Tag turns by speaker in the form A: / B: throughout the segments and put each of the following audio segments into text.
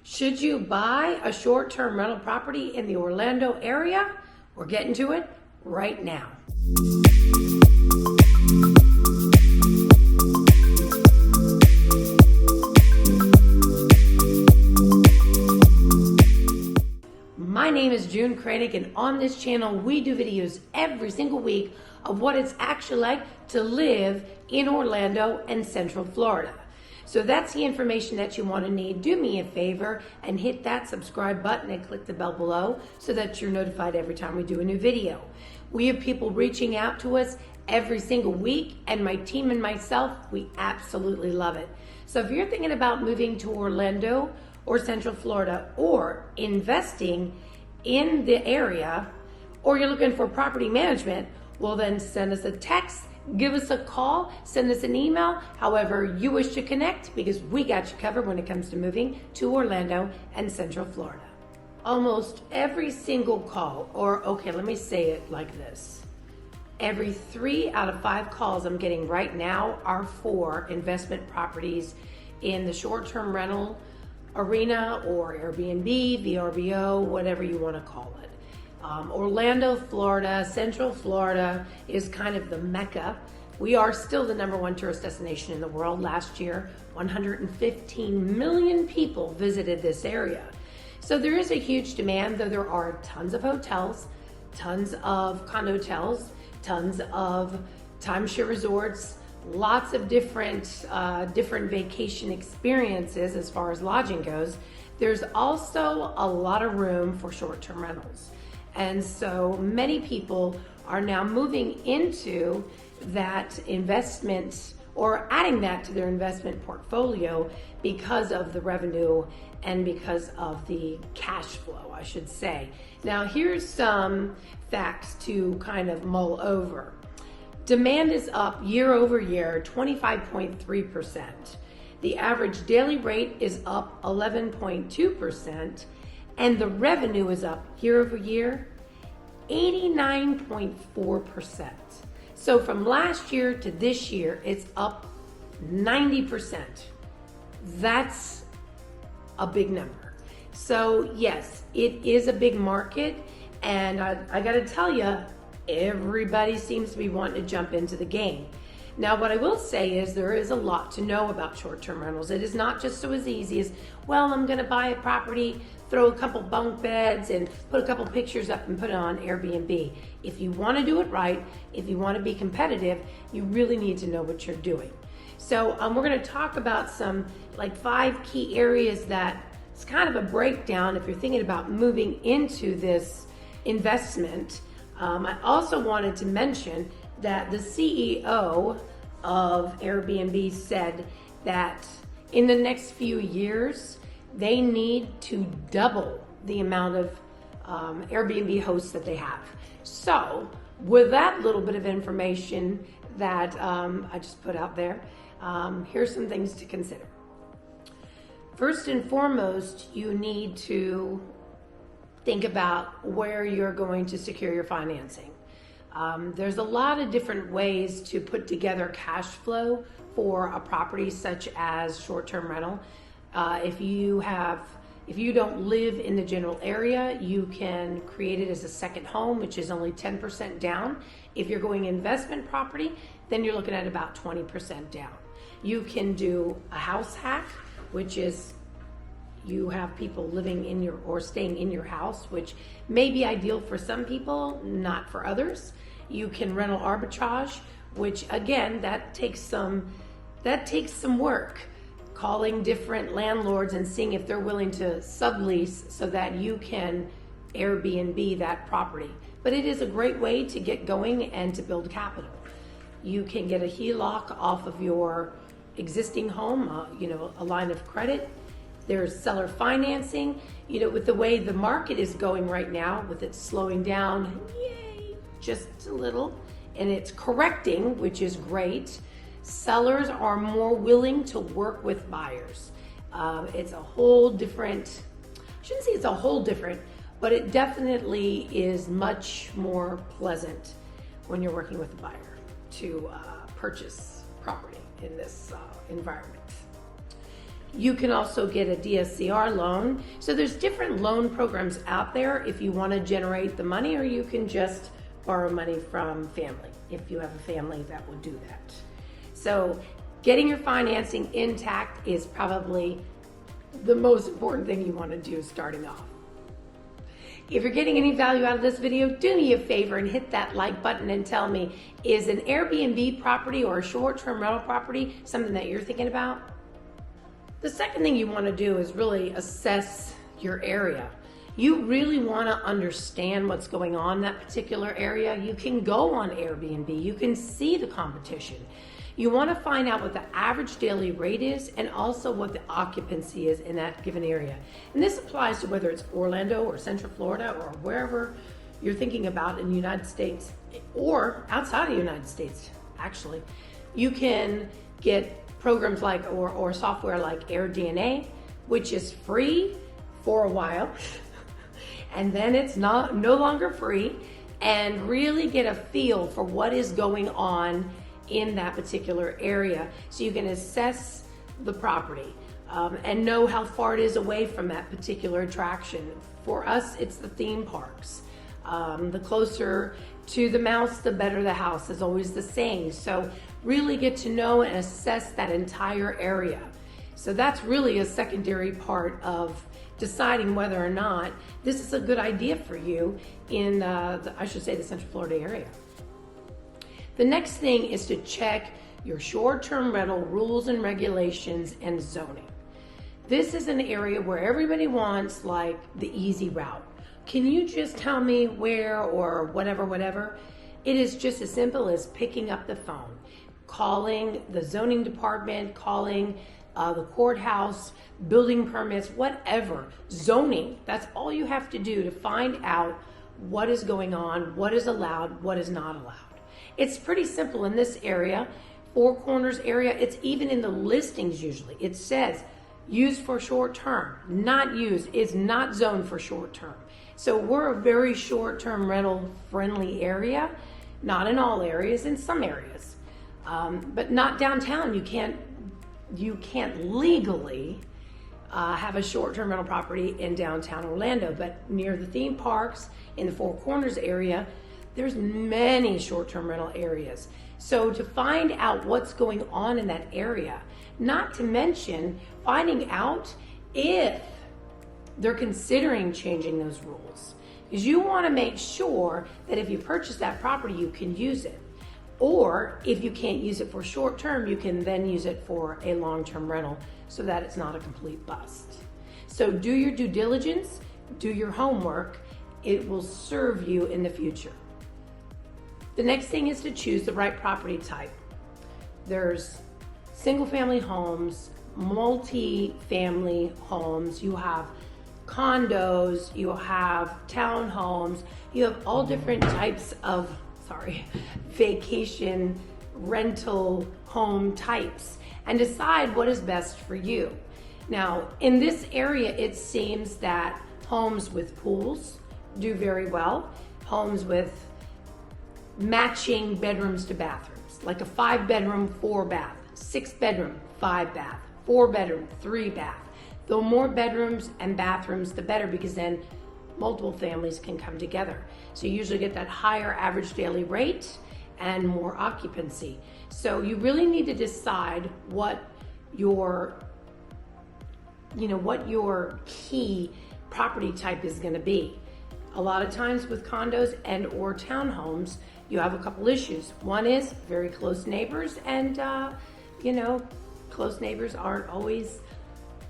A: Should you buy a short-term rental property in the Orlando area? We're getting to it right now. My name is June Kranick, and on this channel we do videos every single week of what it's actually like to live in Orlando and Central Florida. So that's the information that you want to need. Do me a favor and hit that subscribe button and click the bell below so that you're notified every time we do a new video. We have people reaching out to us every single week, and my team and myself, we absolutely love it. So if you're thinking about moving to Orlando or Central Florida or investing in the area, or you're looking for property management, well then send us a text, give us a call, send us an email, however you wish to connect, because we got you covered when it comes to moving to Orlando and Central Florida. Almost every single call, or okay, let me say it like this. Every 3 out of 5 calls I'm getting right now are for investment properties in the short-term rental arena or Airbnb, VRBO, whatever you want to call it. Orlando, Florida, Central Florida is kind of the mecca. We are still the #1 tourist destination in the world. Last year, 115 million people visited this area. So there is a huge demand, though there are tons of hotels, tons of condotels, tons of timeshare resorts, lots of different vacation experiences as far as lodging goes. There's also a lot of room for short-term rentals. And so many people are now moving into that investment or adding that to their investment portfolio because of the revenue and because of the cash flow, I should say. Now, here's some facts to kind of mull over. Demand is up year over year, 25.3%. The average daily rate is up 11.2%. And the revenue is up year over year, 89.4%. So from last year to this year, it's up 90%. That's a big number. So yes, it is a big market. And I gotta tell you, everybody seems to be wanting to jump into the game. Now, what I will say is there is a lot to know about short-term rentals. It is not just so as easy as, well, I'm gonna buy a property, throw a couple bunk beds and put a couple pictures up and put it on Airbnb. If you wanna do it right, if you wanna be competitive, you really need to know what you're doing. So we're gonna talk about some 5 key areas that it's kind of a breakdown if you're thinking about moving into this investment. I also wanted to mention that the CEO of Airbnb said that in the next few years, they need to double the amount of Airbnb hosts that they have. So with that little bit of information that I just put out there, here's some things to consider. First and foremost, you need to think about where you're going to secure your financing. There's a lot of different ways to put together cash flow for a property such as short-term rental. If you don't live in the general area, you can create it as a second home, which is only 10% down. If you're going investment property, then you're looking at about 20% down. You can do a house hack, which is you have people living in your or staying in your house, which may be ideal for some people, not for others. You can rental arbitrage, which again, that takes some work. Calling different landlords and seeing if they're willing to sublease so that you can Airbnb that property. But it is a great way to get going and to build capital. You can get a HELOC off of your existing home, a line of credit. There's seller financing. With the way the market is going right now, with it slowing down, just a little, and it's correcting, which is great. Sellers are more willing to work with buyers. It's a whole different, I shouldn't say it's a whole different, but it definitely is much more pleasant when you're working with a buyer to purchase property in this environment. You can also get a DSCR loan. So there's different loan programs out there if you want to generate the money, or you can just borrow money from family if you have a family that would do that. So getting your financing intact is probably the most important thing you want to do starting off. If you're getting any value out of this video, do me a favor and hit that like button and tell me, is an Airbnb property or a short-term rental property something that you're thinking about? The second thing you want to do is really assess your area. You really want to understand what's going on in that particular area. You can go on Airbnb, you can see the competition. You want to find out what the average daily rate is and also what the occupancy is in that given area. And this applies to whether it's Orlando or Central Florida or wherever you're thinking about in the United States or outside of the United States, actually. You can get programs like or software like AirDNA, which is free for a while, and then it's no longer free, and really get a feel for what is going on in that particular area, so you can assess the property and know how far it is away from that particular attraction. For us, it's the theme parks. The closer to the mouse, the better the house, is always the saying. So really get to know and assess that entire area. So that's really a secondary part of deciding whether or not this is a good idea for you in the Central Florida area. The next thing is to check your short-term rental rules and regulations and zoning. This is an area where everybody wants like the easy route. Can you just tell me where or whatever? It is just as simple as picking up the phone, calling the zoning department, calling the courthouse, building permits, whatever. Zoning, that's all you have to do to find out what is going on, what is allowed, what is not allowed. It's pretty simple in this area, Four Corners area. It's even in the listings usually. It says used for short term, not used, is not zoned for short term. So we're a very short term rental friendly area, not in all areas, in some areas, but not downtown. You can't legally have a short term rental property in downtown Orlando, but near the theme parks in the Four Corners area, there's many short-term rental areas. So to find out what's going on in that area, not to mention finding out if they're considering changing those rules, because you want to make sure that if you purchase that property, you can use it. Or if you can't use it for short term, you can then use it for a long-term rental so that it's not a complete bust. So do your due diligence, do your homework. It will serve you in the future. The next thing is to choose the right property type. There's single-family homes, multi-family homes, you have condos, you have townhomes, you have all different types of, vacation rental home types, and decide what is best for you. Now, in this area, it seems that homes with pools do very well. Homes with matching bedrooms to bathrooms, like a 5-bedroom, 4-bath, 6-bedroom, 5-bath, 4-bedroom, 3-bath. The more bedrooms and bathrooms, the better, because then multiple families can come together. So you usually get that higher average daily rate and more occupancy. So you really need to decide what your key property type is going to be. A lot of times with condos and or townhomes, you have a couple issues. One is very close neighbors, and close neighbors aren't always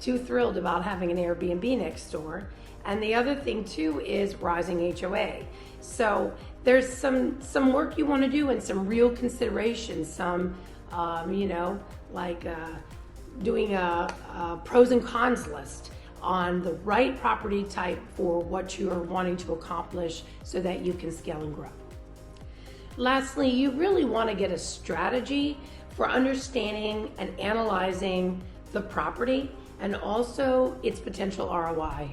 A: too thrilled about having an Airbnb next door. And the other thing too is rising HOA. So there's some work you want to do and some real considerations, doing a pros and cons list on the right property type for what you are wanting to accomplish so that you can scale and grow. Lastly, you really want to get a strategy for understanding and analyzing the property and also its potential ROI.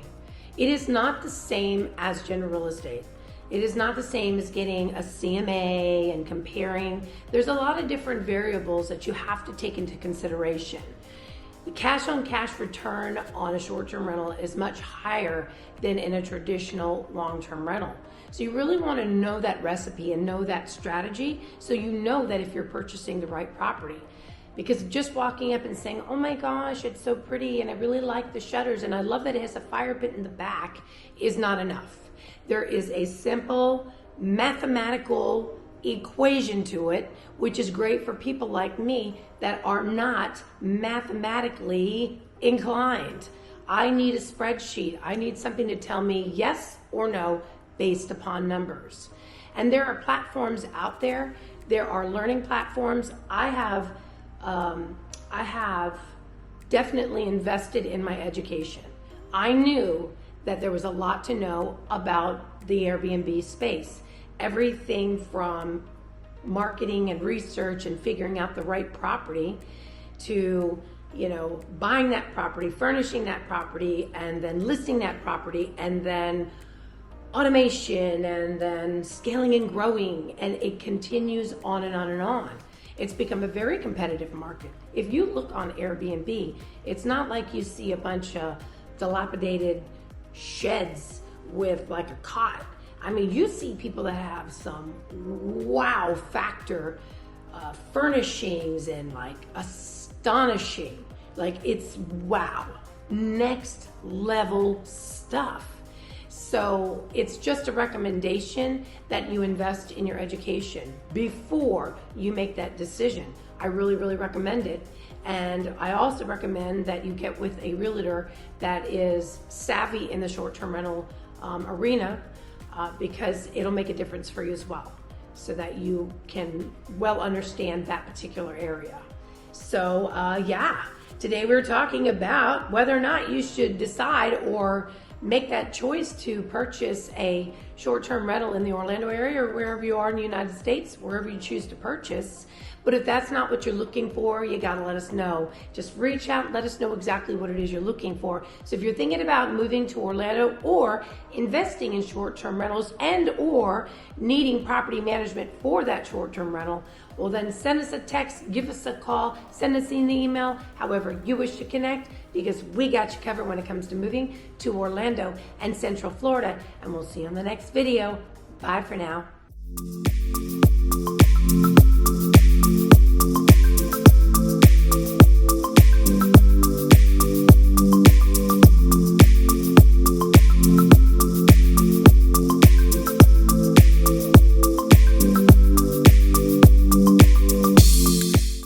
A: It is not the same as general real estate. It is not the same as getting a CMA and comparing. There's a lot of different variables that you have to take into consideration. the cash on cash return on a short-term rental is much higher than in a traditional long-term rental. So you really want to know that recipe and know that strategy so you know that if you're purchasing the right property. Because just walking up and saying, oh my gosh, it's so pretty and I really like the shutters and I love that it has a fire pit in the back is not enough. There is a simple mathematical equation to it, which is great for people like me that are not mathematically inclined. I need a spreadsheet. I need something to tell me yes or no based upon numbers. And there are platforms out there. There are learning platforms. I have definitely invested in my education. I knew that there was a lot to know about the Airbnb space. Everything from marketing and research and figuring out the right property to, buying that property, furnishing that property, and then listing that property, and then automation, and then scaling and growing, and it continues on and on and on. It's become a very competitive market. If you look on Airbnb, it's not like you see a bunch of dilapidated sheds with like a cot. I mean, you see people that have some wow factor furnishings and like astonishing, like it's wow, next level stuff. So it's just a recommendation that you invest in your education before you make that decision. I really, really recommend it. And I also recommend that you get with a realtor that is savvy in the short-term rental arena because it'll make a difference for you as well, so that you can well understand that particular area. So today we're talking about whether or not you should decide or make that choice to purchase a short-term rental in the Orlando area or wherever you are in the United States, wherever you choose to purchase. But if that's not what you're looking for, you gotta let us know. Just reach out and let us know exactly what it is you're looking for. So if you're thinking about moving to Orlando or investing in short-term rentals and or needing property management for that short-term rental, well then send us a text, give us a call, send us an email, however you wish to connect, because we got you covered when it comes to moving to Orlando and Central Florida. And we'll see you on the next video. Bye for now.